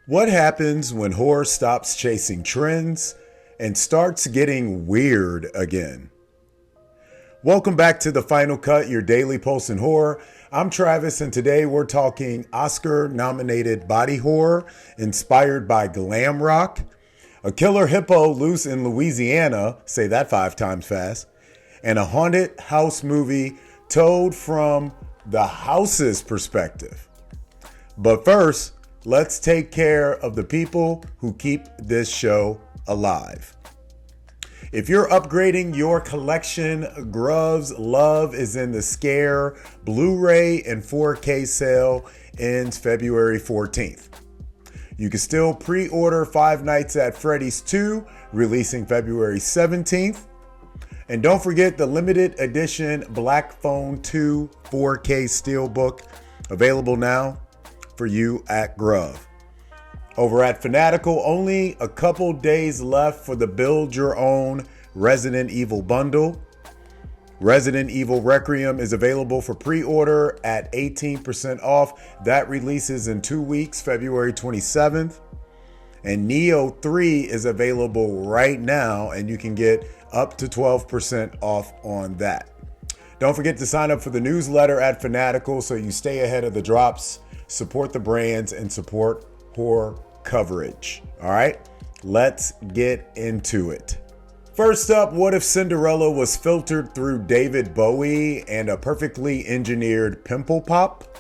What happens when horror stops chasing trends and starts getting weird again? Welcome back to The Final Cut, your daily pulse in horror. I'm Travis, and today we're talking Oscar-nominated body horror inspired by glam rock, a killer hippo loose in Louisiana, say that 5 times fast, and a haunted house movie told from the house's perspective. But first, let's take care of the people who keep this show alive. If you're upgrading your collection, GRUV's Love is in the Scare Blu-ray and 4K sale ends February 14th. You can still pre-order Five Nights at Freddy's 2, releasing February 17th. And don't forget the limited edition Black Phone 2 4K Steelbook, available now for you at GRUV. Over at Fanatical, only a couple days left for the Build Your Own Resident Evil bundle. Resident Evil Requiem is available for pre-order at 18% off. That releases in 2 weeks, February 27th. And Neo 3 is available right now, and you can get up to 12% off on that. Don't forget to sign up for the newsletter at Fanatical so you stay ahead of the drops, support the brands, and support horror coverage. All right, let's get into it. First up, what if Cinderella was filtered through David Bowie and a perfectly engineered pimple pop?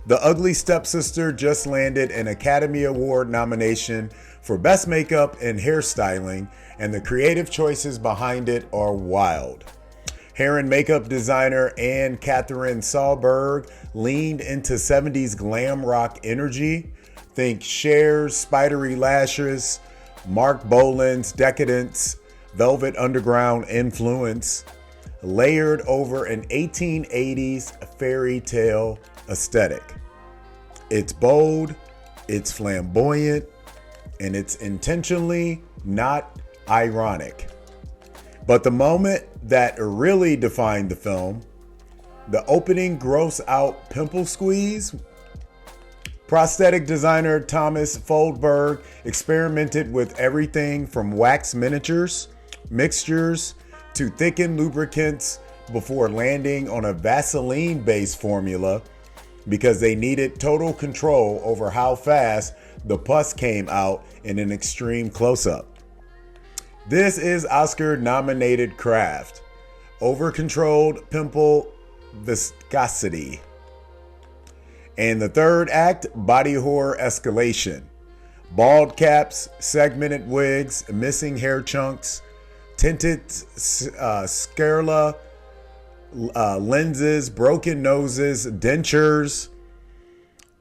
The Ugly Stepsister just landed an Academy Award nomination for Best Makeup and Hairstyling, and the creative choices behind it are wild. Hair and makeup designer Anne Catherine Sahlberg leaned into 70s glam rock energy. Think Cher's spidery lashes, Mark Bolan's decadence, Velvet Underground influence, layered over an 1880s fairy tale aesthetic. It's bold, it's flamboyant, and it's intentionally not ironic. But the moment that really defined the film, the opening gross out pimple squeeze, prosthetic designer Thomas Foldberg experimented with everything from wax mixtures to thickened lubricants before landing on a Vaseline-based formula because they needed total control over how fast the pus came out in an extreme close-up. This is Oscar-nominated craft. Over-controlled pimple viscosity. And the third act, body horror escalation. Bald caps, segmented wigs, missing hair chunks, tinted sclera, lenses, broken noses, dentures,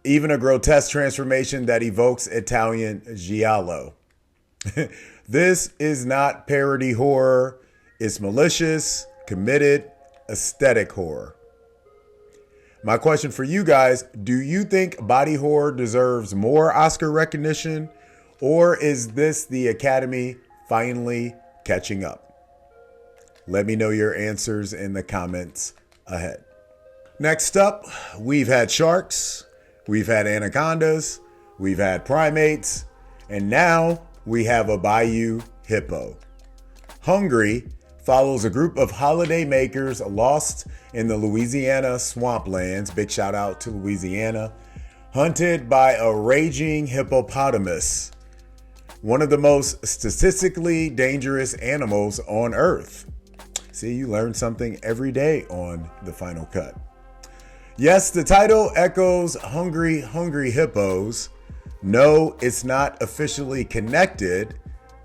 even a grotesque transformation that evokes Italian giallo. This is not parody horror. It's malicious, committed, aesthetic horror. My question for you guys, do you think body horror deserves more Oscar recognition, or is this the Academy finally catching up? Let me know your answers in the comments ahead. Next up, we've had sharks, we've had anacondas, we've had primates, and now we have a bayou hippo. Hungry follows a group of holiday makers lost in the Louisiana swamplands, big shout out to Louisiana, hunted by a raging hippopotamus, one of the most statistically dangerous animals on Earth. See, you learn something every day on The Final Cut. Yes, the title echoes Hungry, Hungry Hippos. No, it's not officially connected,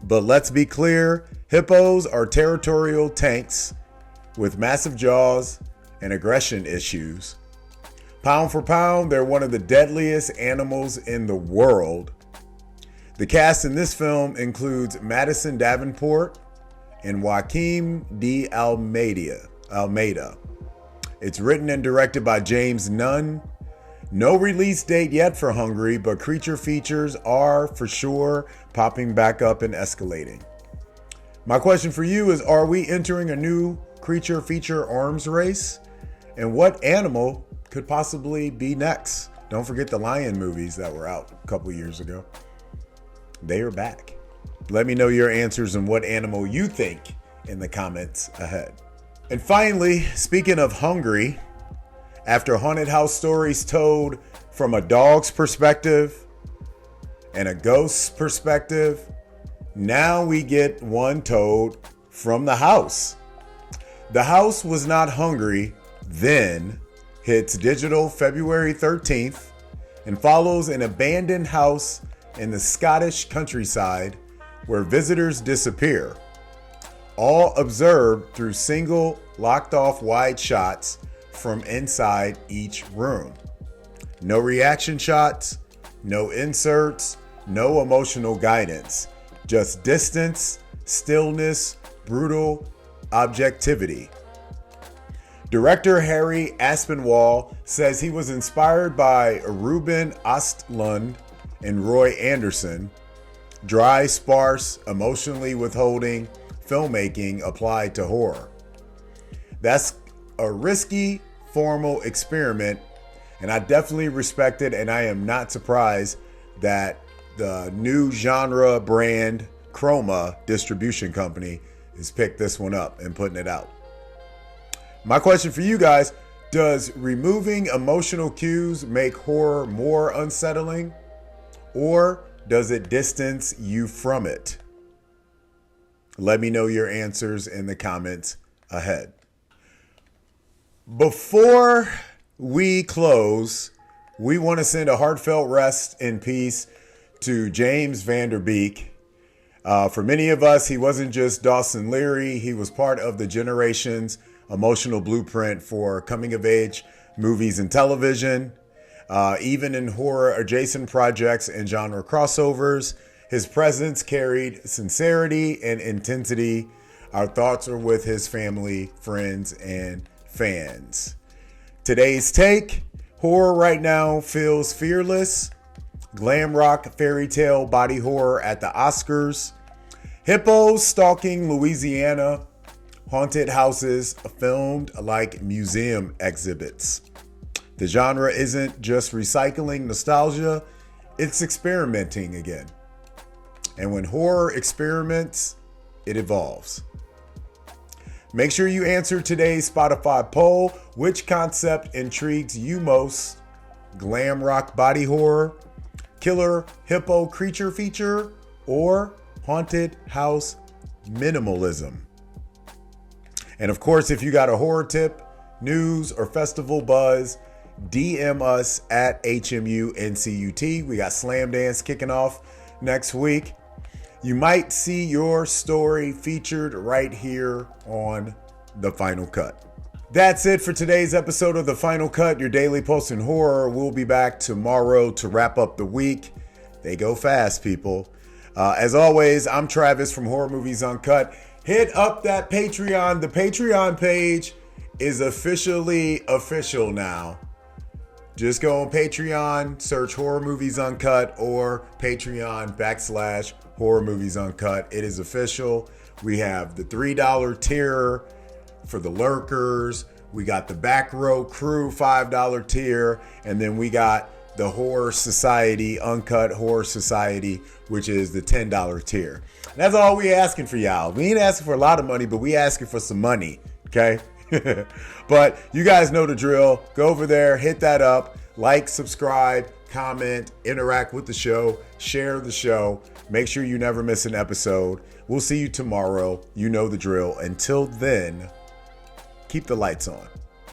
but let's be clear, hippos are territorial tanks with massive jaws and aggression issues. Pound for pound, they're one of the deadliest animals in the world. The cast in this film includes Madison Davenport and Joaquim de Almeida. It's written and directed by James Nunn. No release date yet for Hungry, but creature features are for sure popping back up and escalating. My question for you is, are we entering a new creature feature arms race? And what animal could possibly be next? Don't forget the Lion movies that were out a couple years ago. They are back. Let me know your answers and what animal you think in the comments ahead. And finally, speaking of hungry, after haunted house stories told from a dog's perspective and a ghost's perspective, now we get one told from the house. The House Was Not Hungry Then hits digital February 13th and follows an abandoned house in the Scottish countryside where visitors disappear, all observed through single locked-off wide shots from inside each room. No reaction shots, no inserts, no emotional guidance, just distance, stillness, brutal objectivity. Director Harry Aspinwall says he was inspired by Ruben Östlund and Roy Andersson. Dry, sparse, emotionally withholding filmmaking applied to horror. That's a risky, formal experiment, and I definitely respect it, and I am not surprised that the new genre brand Chroma distribution company has picked this one up and putting it out. My question for you guys, does removing emotional cues make horror more unsettling, or does it distance you from it? Let me know your answers in the comments ahead. Before we close, we want to send a heartfelt rest in peace to James Van Der Beek. For many of us, he wasn't just Dawson Leary. He was part of the generation's emotional blueprint for coming of age movies and television. Even in horror adjacent projects and genre crossovers, his presence carried sincerity and intensity. Our thoughts are with his family, friends, and fans. Today's take: horror right now feels fearless. Glam rock fairy tale body horror at the Oscars. Hippo stalking Louisiana. Haunted houses filmed like museum exhibits. The genre isn't just recycling nostalgia, it's experimenting again. And when horror experiments, it evolves. Make sure you answer today's Spotify poll. Which concept intrigues you most? Glam rock body horror, killer hippo creature feature, or haunted house minimalism? And of course, if you got a horror tip, news, or festival buzz, DM us at HMUNCUT. We got Slam Dance kicking off next week. You might see your story featured right here on The Final Cut. That's it for today's episode of The Final Cut, your daily post in horror. We'll be back tomorrow to wrap up the week. They go fast, people. As always, I'm Travis from Horror Movies Uncut. Hit up that Patreon. The Patreon page is officially official now. Just go on Patreon, search Horror Movies Uncut, or Patreon/Horror Movies Uncut. It is official. We have the $3 tier for the lurkers. We got the back row crew $5 tier. And then we got the Horror Society, Uncut Horror Society, which is the $10 tier. And that's all we asking for y'all. We ain't asking for a lot of money, but we asking for some money, okay? But you guys know the drill. Go over there, hit that up, like, subscribe, comment, interact with the show, share the show. Make sure you never miss an episode. We'll see you tomorrow. You know the drill. Until then, keep the lights on.